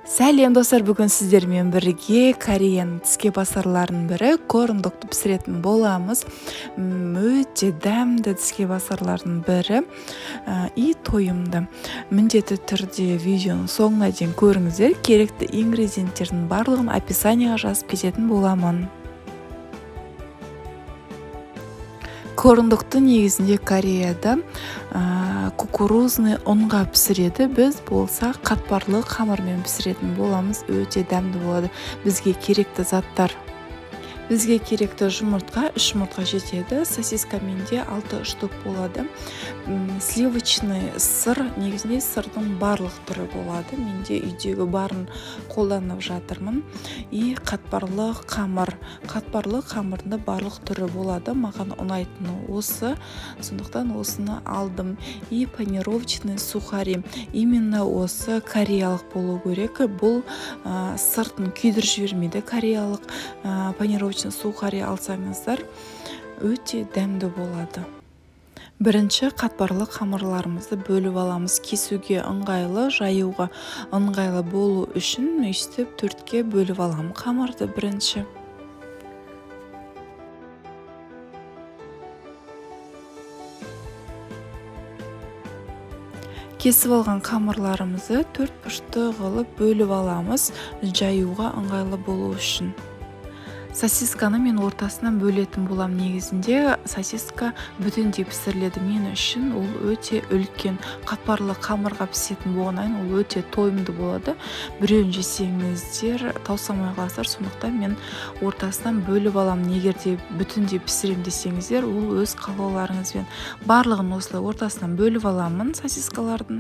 Сәлем достар, бүгін сіздермен бірге Кореяның тіске басарларының бірі корндокты пісіретін боламыз. Өте дәмді тіске басарлардың бірі и тойымды. Міндетті түрде видеоның соңына дейін көріңіздер. Керекті ингредиенттердің барлығын описанияға жазып кететін боламын. Корндокты негізінде Кореяда кукурузный ұнға пісіреді. Біз болса қатпарлы қамырмен пісіретін боламыз. Өте дәмді болады. Бізге керекті заттар. Бізге керекті жұмыртқа, 3 жұмыртқа жетеді. Сосискамен де 6 штук болады. Сливочный сыр, негізінде сырдың барлық түрі болады. Менде үйдегі барын қолданып жатырмын. И қатпарлы қамыр. Қатпарлы қамырында барлық түрі болады. Маған ұнайтыны осы. Сондықтан осыны алдым. И панировочный сухари. Именно осы кореялық болу керек. Бұл сыртын күйдіріп жібермейді. Кореялық панировочный сухари алсаңыздар өте дәмді болады. Бірінші қатпарлы қамырларымызды бөліп аламыз. Кесуге ыңғайлы, жаюға ыңғайлы болу үшін өйстіп 4-ке бөліп аламын қамырды бірінші. Кесіп алған қамырларымызды 4 бұрышты қылып бөліп аламыз, жаюға ыңғайлы болу үшін. Сосисканы мен ортасынан бөлетін болам. Негізінде сосиска бүтіндей пісіріледі. Мен үшін ол өте үлкен қатпарлы қамырға пісетін болғаннан ол өте тойымды болады. Біреуін жесеңіздер таусамай қаласыздар. Сондықтан мен ортасынан бөліп алам. Егерде бүтіндей пісірем десеңіздер, ол өз қалауларыңызбен. Барлығын осылай ортасынан бөліп аламын сосискалардың.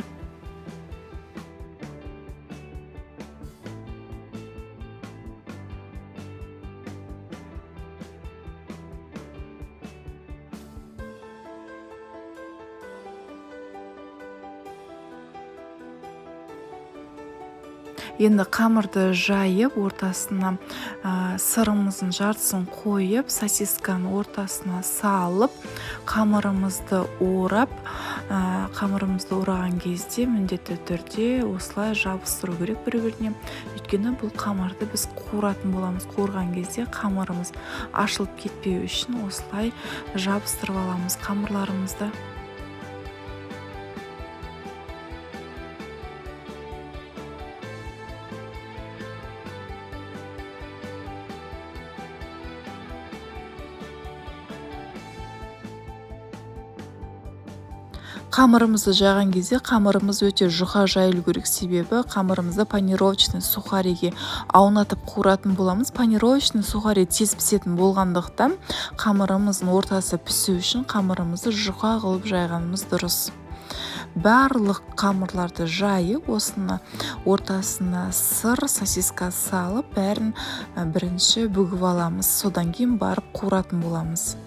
Енді қамырды жайып, ортасына сырымыздың жартысын қойып, сосисканы ортасына салып, қамырымызды орап, қамырымызды ораған кезде міндетті түрде осылай жабыстыру керек бір-біріне. Өйткені бұл қамырды біз қуыратын боламыз. Қуырған кезде қамырымыз ашылып кетпеу үшін осылай жабыстырып аламыз қамырларымызды. Қамырымызды жайған кезде қамырымыз өте жұқа жайылу керек, себебі қамырымызды панировочный сухариге аунатып қуыратын боламыз. Панировочный сухари тез пісетін болғандықтан қамырымыздың ортасы пісу үшін қамырымызды жұқа қылып жайғанымыз дұрыс. Барлық қамырларды жайып, осыны ортасына сыр, сосиска салып, бәрін бірінші бүгіп аламыз. Содан кейін барып қуыратын боламыз.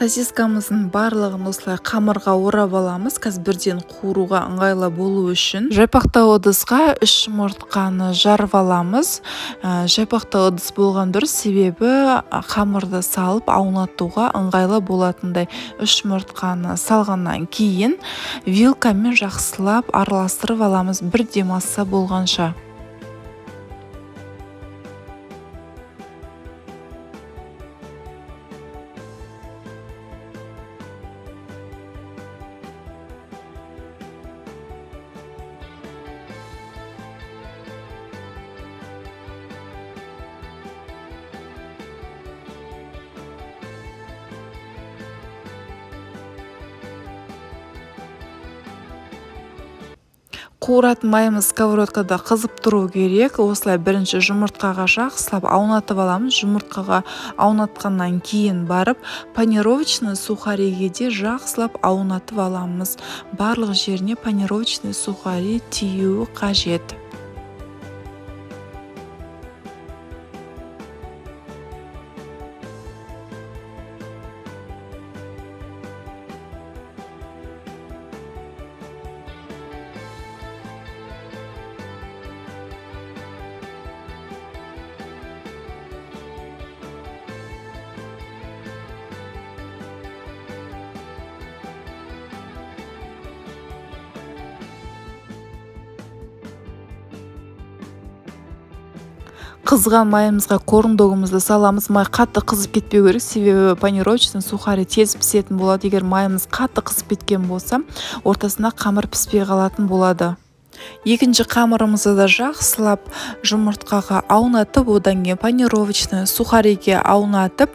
Сосискамыздың барлығын осылай қамырға орап аламыз. Қазір бірден қуыруға ыңғайлы болу үшін. Жайпақтау ыдысқа 3 жұмыртқаны жарып аламыз. Жайпақтау ыдыс болған дұрыс, себебі қамырды салып аунатуға ыңғайлы болатындай. 3 жұмыртқаны салғаннан кейін вилкамен жақсылап араластырып аламыз, бірдей масса болғанша. Қуыратын майымыз сковородкада қызып тұру керек. Осылай бірінші жұмыртқаға жақсылап аунатып аламыз. Жұмыртқаға аунатқаннан кейін барып панировочный сухариге де жақсылап аунатып аламыз. Барлық жеріне панировочный сухари тиюі қажет. Қызған майымызға корндогымызды саламыз. Май қатты қызып кетпеу керек, себебі панировочный сухари тез пісетін болады. Егер майымыз қатты қызып кеткен болса, ортасында қамыр піспей қалатын болады. Екінші қамырымызды да жақсылап жұмыртқаға аунатып, одан кейін панировочный сухариге аунатып,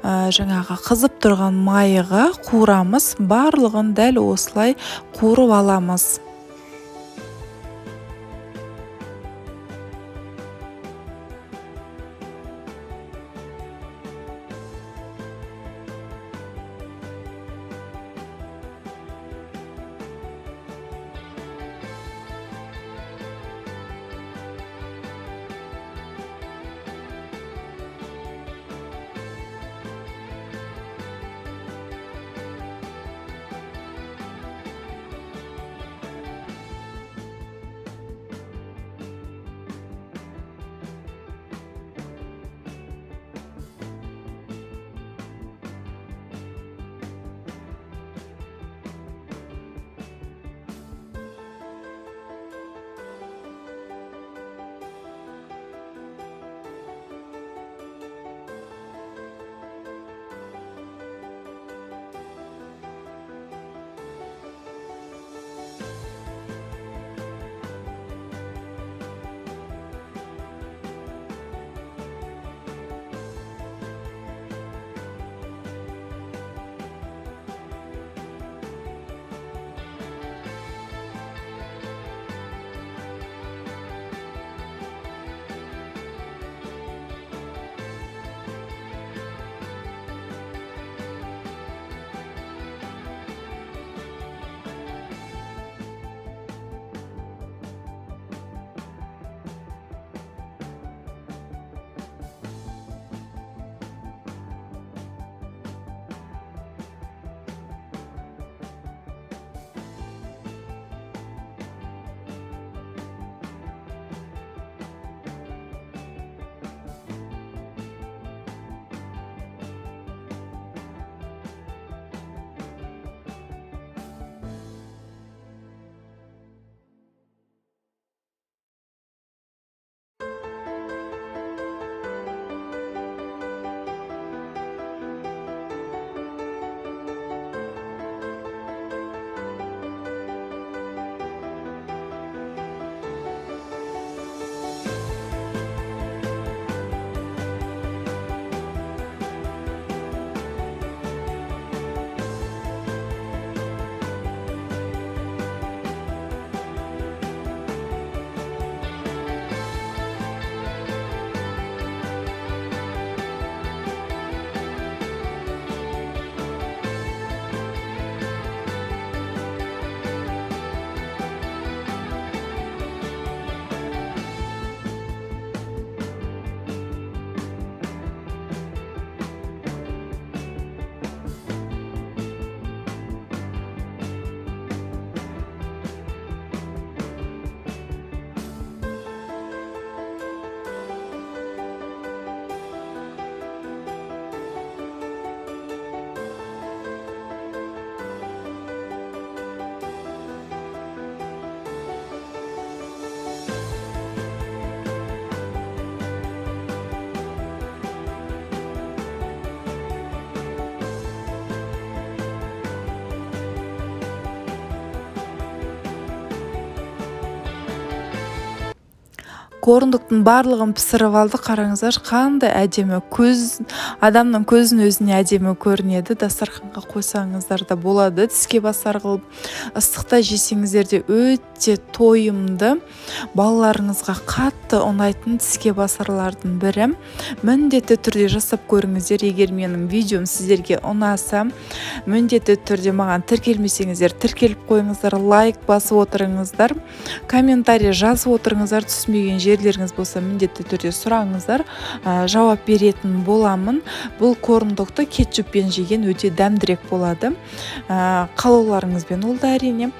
жаңағы қызып тұрған майыға қуырамыз. Барлығын дәл осылай қуырып аламыз. Корындықтың барлығын пісіріп алды. Қараңыздар, қандай әдемі, адамның көзінің өзіне әдемі көрінеді. Дастарханға қойсаңыздар да болады. Тіске басар қылып, ыстықта жесеңіздер де өте тойымды, балаларыңызға қатты ұнайтын тіске басарлардың бірі. Міндетті түрде жасап көріңіздер. Егер менің видеом сіздерге ұнаса, міндетті түрде маған тіркелмесеңіздер, тіркеліп қойыңыздар, лайк басып отырыңыздар, комментарий жазып отырыңыздар. Түсінбеген жерлеріңіз болса, міндетті түрде сұраңыздар, жауап беретін боламын. Бұл корындықты кетчуппен жеген өте дәмдірек болады. Қалауларыңызбен ол да әрине.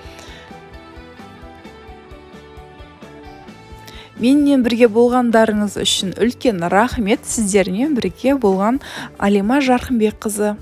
Менімен бірге болғандарыңыз үшін үлкен рахмет. Сіздермен бірге болған Алима Жарқынбекқызы.